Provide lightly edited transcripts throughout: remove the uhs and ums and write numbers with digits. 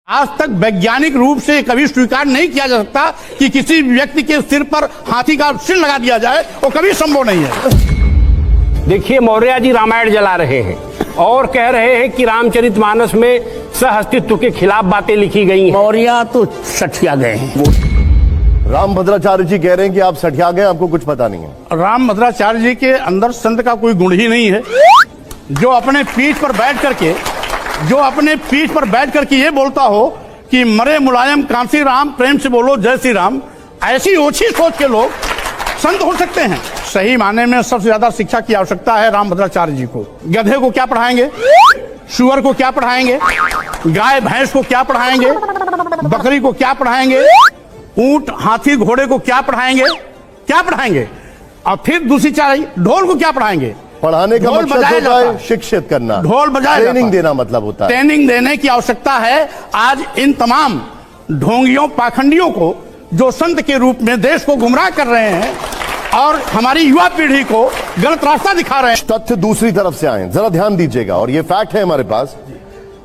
आज तक वैज्ञानिक रूप से कभी स्वीकार नहीं किया जा सकता कि किसी व्यक्ति के सिर पर हाथी का सिर लगा दिया जाए, वो कभी संभव नहीं है। देखिए, मौर्य जी रामायण जला रहे हैं और कह रहे हैं कि रामचरितमानस में सह-अस्तित्व के खिलाफ बातें लिखी गई हैं। मौर्य तो सठिया गए हैं। रामभद्राचार्य जी कह रहे हैं कि आप सठिया गए, आपको कुछ पता नहीं है। रामभद्राचार्य जी के अंदर संत का कोई गुण ही नहीं है। जो अपने पीठ पर बैठ करके ये बोलता हो कि मरे मुलायम कांसी राम, प्रेम से बोलो जय श्री राम, ऐसी ओछी सोच के लोग संत हो सकते हैं। सही माने में सबसे ज्यादा शिक्षा की आवश्यकता है रामभद्राचार्य जी को। गधे को क्या पढ़ाएंगे, शुअर को क्या पढ़ाएंगे, गाय भैंस को क्या पढ़ाएंगे, बकरी को क्या पढ़ाएंगे, ऊंट हाथी घोड़े को क्या पढ़ाएंगे, और फिर दूसरी चाल ढोल को क्या पढ़ाएंगे। पढ़ाने का मतलब होता है शिक्षित करना, ढोल बजाया, ट्रेनिंग देना मतलब होता है। ट्रेनिंग देने की आवश्यकता है। आज इन तमाम ढोंगियों पाखंडियों को जो संत के रूप में देश को गुमराह कर रहे हैं और हमारी युवा पीढ़ी को गलत रास्ता दिखा रहे हैं। तथ्य दूसरी तरफ से आए, जरा ध्यान दीजिएगा, और ये फैक्ट है हमारे पास,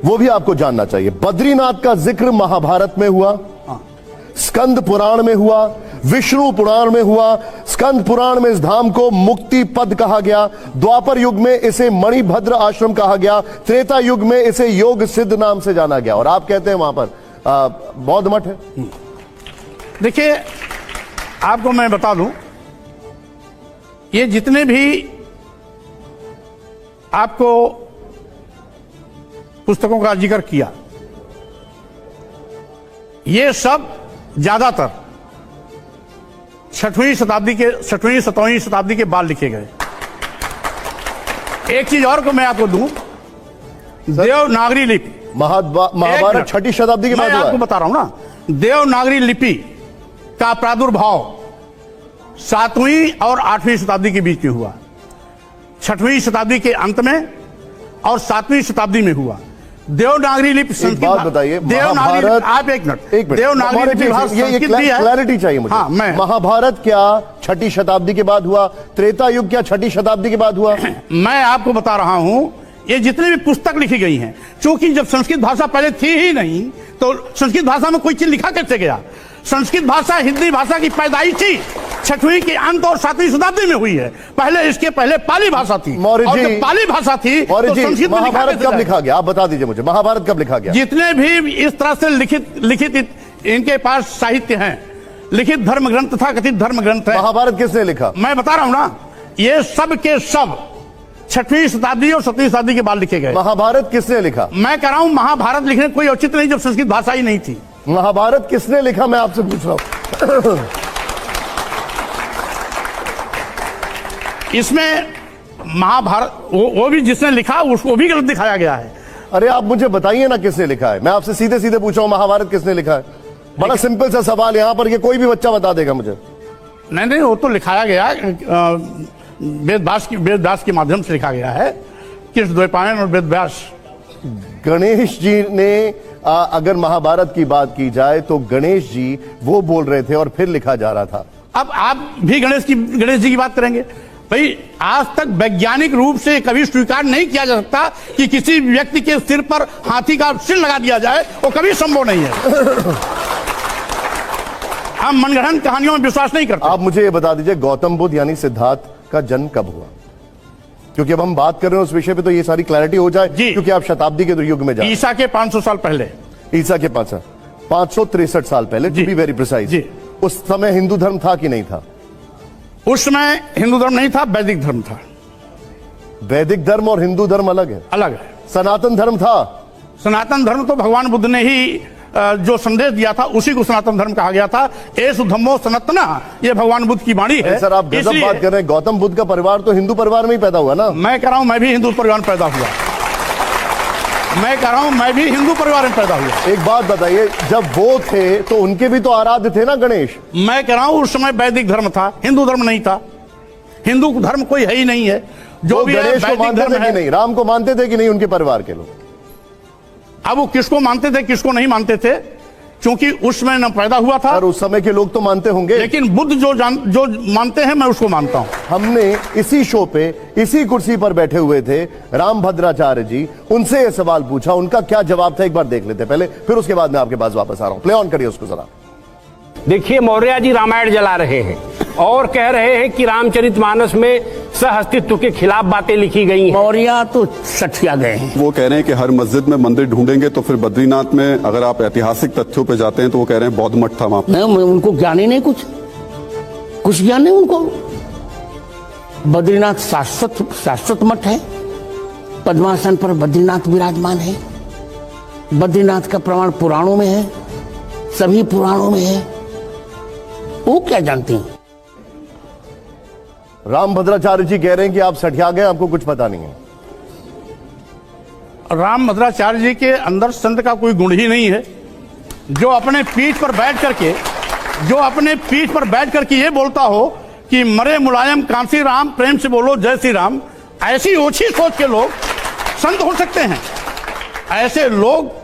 वो भी आपको जानना चाहिए। बद्रीनाथ का जिक्र महाभारत में हुआ, स्कंद पुराण में हुआ, विष्णु पुराण में हुआ। स्कंद पुराण में इस धाम को मुक्ति पद कहा गया, द्वापर युग में इसे मणिभद्र आश्रम कहा गया, त्रेता युग में इसे योग सिद्ध नाम से जाना गया, और आप कहते हैं वहां पर बौद्ध मठ है। देखिए, आपको मैं बता दूं, ये जितने भी आपको पुस्तकों का जिक्र किया, ये सब ज्यादातर 6वीं 7वीं शताब्दी के बाद लिखे गए। एक चीज और को मैं आपको दूं, देवनागरी लिपि, महाभारत 6वीं शताब्दी के बाद हुआ। आपको बता रहा हूं ना, देवनागरी लिपि का प्रादुर्भाव 7वीं और 8वीं शताब्दी के बीच में हुआ। 6वीं शताब्दी के अंत में और 7वीं शताब्दी में हुआ। देवनागरी लिपि संस्कृत। बात बताइए, महाभारत, आप एक मिनट, देवनागरी लिपि क्लैरिटी चाहिए मुझे। हाँ, महाभारत क्या 6वीं शताब्दी के बाद हुआ, त्रेता युग क्या 6वीं शताब्दी के बाद हुआ? मैं आपको बता रहा हूं, ये जितने भी पुस्तक लिखी गई हैं, क्योंकि जब संस्कृत भाषा पहले थी ही नहीं, तो संस्कृत भाषा में कोई चीज लिखा कैसे गया? संस्कृत भाषा हिंदी भाषा की पैदाइश थी 6वीं के अंत और 7वीं शताब्दी में हुई है। इसके पहले पाली भाषा थी, मौर्य जी, पाली भाषा थी, तो संस्कृत में महाभारत कब लिखा गया? आप बता दीजिए मुझे, महाभारत कब लिखा गया? जितने भी इस तरह से लिखित इनके पास साहित्य हैं, लिखित धर्म ग्रंथ था, कथित धर्म ग्रंथ है। महाभारत किसने लिखा? मैं बता रहा हूं ना, ये सब के सब 6वीं शताब्दी और 7वीं शताब्दी के बाद लिखे गए। महाभारत किसने लिखा? मैं कह रहा हूं, महाभारत लिखने कोई औचित्य नहीं जब संस्कृत भाषा ही नहीं थी। महाभारत किसने लिखा, मैं आपसे पूछ रहा हूं। इसमें महाभारत वो भी जिसने लिखा उसको भी गलत दिखाया गया है। अरे आप मुझे बताइए ना किसने लिखा है, मैं आपसे सीधे सीधे पूछ रहा हूं, महाभारत किसने लिखा है? बड़ा सिंपल सा सवाल यहां पर, ये कोई भी बच्चा बता देगा मुझे। नहीं, वो तो लिखाया गया वेदव्यास के माध्यम से लिखा गया है, कृष्ण द्वैपायन और वेदव्यास। गणेश जी ने अगर महाभारत की बात की जाए तो गणेश जी वो बोल रहे थे और फिर लिखा जा रहा था। अब आप भी गणेश जी की बात करेंगे भाई? आज तक वैज्ञानिक रूप से कभी स्वीकार नहीं किया जा सकता कि किसी व्यक्ति के सिर पर हाथी का सिर लगा दिया जाए, वो कभी संभव नहीं है। हम मनगढ़ंत कहानियों में विश्वास नहीं करते। आप मुझे ये बता दीजिए, गौतम बुद्ध यानी सिद्धार्थ का जन्म कब हुआ? क्योंकि अब हम बात कर रहे हैं उस विषय पे, तो ये सारी क्लैरिटी हो जाए, क्योंकि आप शताब्दी के युग में जाए। ईसा के 500 साल पहले। ईसा के 563 साल पहले, टू बी वेरी प्रिसाइज। उस समय हिंदू धर्म था कि नहीं था? उस समय हिंदू धर्म नहीं था, वैदिक धर्म था। वैदिक धर्म और हिंदू धर्म अलग है? अलग है। सनातन धर्म था? सनातन धर्म तो भगवान बुद्ध ने ही जो संदेश दिया था उसी को सनातन धर्म कहा गया था। एसु धम्मो सनातना, ये भगवान बुद्ध की वाणी है। सर, आप गजब बात कर रहे हैं। गौतम बुद्ध का परिवार तो हिंदू परिवार में ही पैदा हुआ ना? मैं कह रहा हूं, मैं भी हिंदू परिवार में पैदा हुआ। एक बात बताइए, जब वो थे तो उनके भी तो आराध्य थे ना गणेश? मैं कह रहा हूं, उस समय वैदिक धर्म था, हिंदू धर्म नहीं था। हिंदू धर्म कोई है ही नहीं है। जो भी गणेश को मानते थे कि नहीं? राम को मानते थे कि नहीं उनके परिवार के लोग? अब वो किसको मानते थे किसको नहीं मानते थे, क्योंकि उसमें न पैदा हुआ था। और उस समय के लोग तो मानते होंगे, लेकिन बुद्ध जो मानते हैं मैं उसको मानता हूं। हमने इसी शो पे इसी कुर्सी पर बैठे हुए थे रामभद्राचार्य जी, उनसे यह सवाल पूछा, उनका क्या जवाब था एक बार देख लेते पहले, फिर उसके बाद मैं आपके पास वापस आ रहा हूं। प्ले ऑन करिए उसको जरा। देखिए, मौर्य जी रामायण जला रहे हैं और कह रहे हैं कि रामचरितमानस में सह-अस्तित्व के खिलाफ बातें लिखी गई हैं। मौर्य तो सठिया गए हैं। वो कह रहे हैं कि हर मस्जिद में मंदिर ढूंढेंगे तो फिर बद्रीनाथ में अगर आप ऐतिहासिक तथ्यों पे जाते हैं तो वो कह रहे हैं बौद्ध मठ था वहां। नहीं, उनको ज्ञान ही नहीं, कुछ ज्ञान नहीं उनको। बद्रीनाथ शाश्वत मठ है, पद्मासन पर बद्रीनाथ विराजमान है। बद्रीनाथ का प्रमाण पुराणों में है, सभी पुराणों में है। वो क्या जानते हैं? रामभद्राचार्य जी कह रहे हैं कि आप सठिया गए, आपको कुछ पता नहीं है। रामभद्राचार्य जी के अंदर संत का कोई गुण ही नहीं है। जो अपने पीठ पर बैठ करके ये बोलता हो कि मरे मुलायम कांसी राम, प्रेम से बोलो जय श्री राम, ऐसी ओछी सोच के लोग संत हो सकते हैं। ऐसे लोग